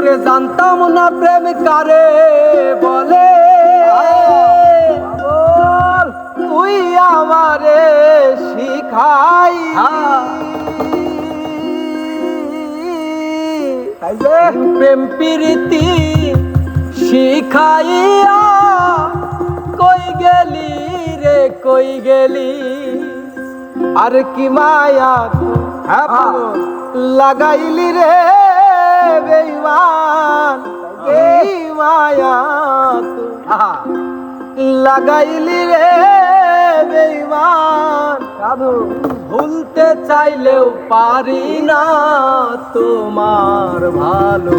ওরে জানতাম না প্রেম কারে বলে, তুই আমারে শিখাই প্রেম প্রীতি শিখাইয়া কই গেলি রে কই গেলি, আর কি মায়া লাগাইলি রে বেঈমান, এই মায়া লাগাইলি রে বেঈমান। ভুলতে চাইলেও পারি না তোমার ভালো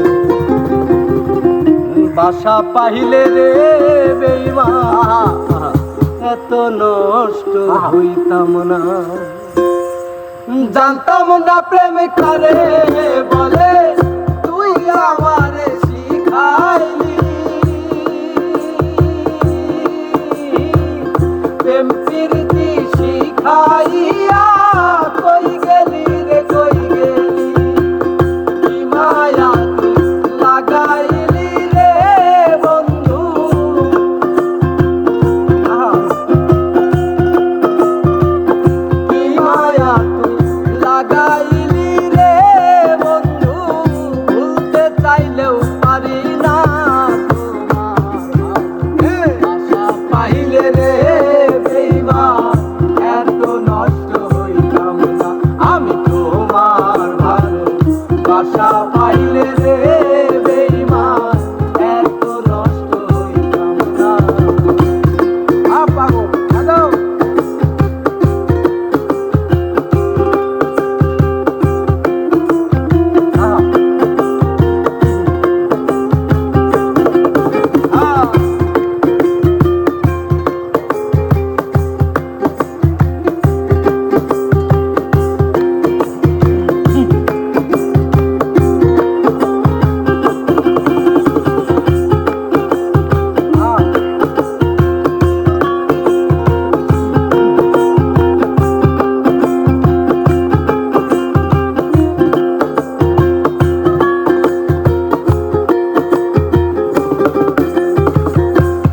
বাসা পাইলে রে বেঈমান, এত নষ্ট হইতাম না। জানতাম না প্রেম কারে বলে, তুই আমারে শিখাইলি প্রেম প্রীতি শিখাইয়া কই গেলি রে কই গেলি, কি মায়া তুই লাগাইলি রে বন্ধু, কি মায়া তুই লাগাইলি রে বন্ধু। ভুলতে চাইলেও পারি না তোমার আশা পাইলে রে বেঈমান, এত নষ্ট হইতাম না আমি তোমার ভালো বাসা পাইলে রে বেঈমান, এত নষ্ট হইতাম না। পাগল দাদা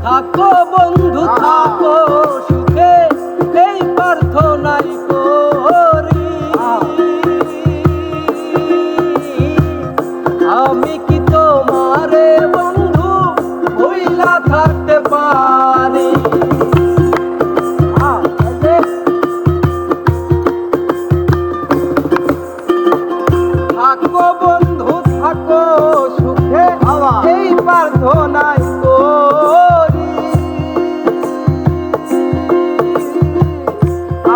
থাকো বন্ধু থাকো সুখে, এই প্রার্থনাই করি। আমি কি তোমারে বন্ধু ভুইলা থাকতে পারি, থাকো বন্ধু থাকো সুখে, এই প্রার্থনাই করি।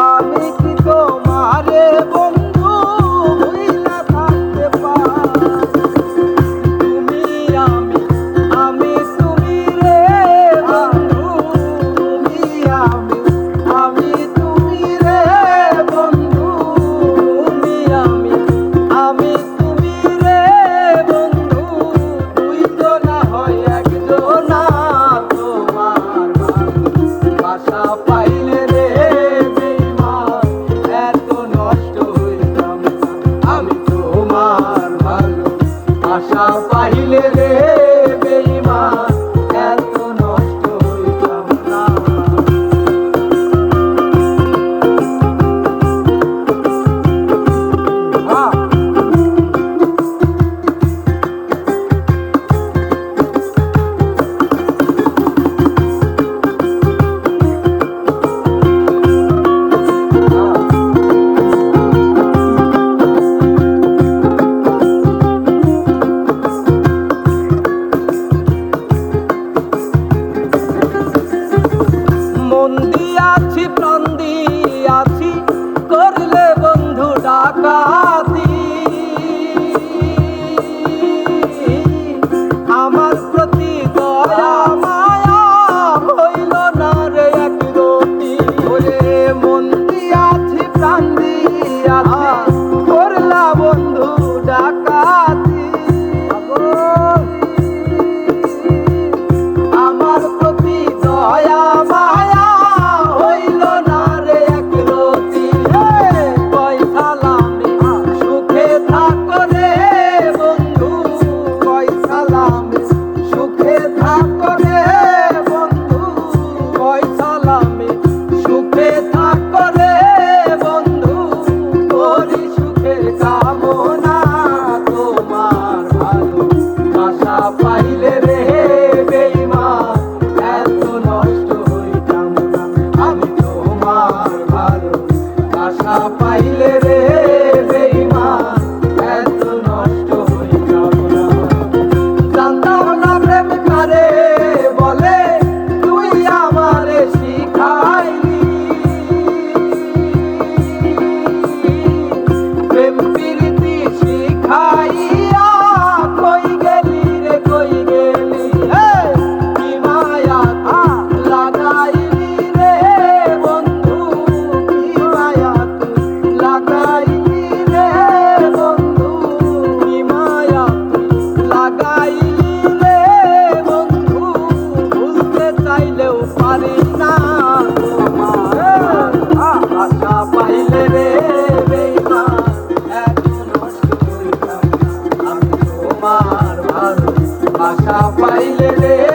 আমি কি তোমারে বন্ধু ভুইলা থাকতে পারি, তুমি আমি আমি তুমি রে বন্ধু, তুমি আমি আমি তুমি রে বন্ধু, তুমি আমি আমি তুমি রে বন্ধু। তুই তো না হয় একজনা তোমার বাসা পাইলে রে বেঈমান, এত নষ্ট হইতাম না আমি তোমার ভালো বাসা পাইলে রে বেঈমান, এত নষ্ট হইতাম না। আশা পাইলে রে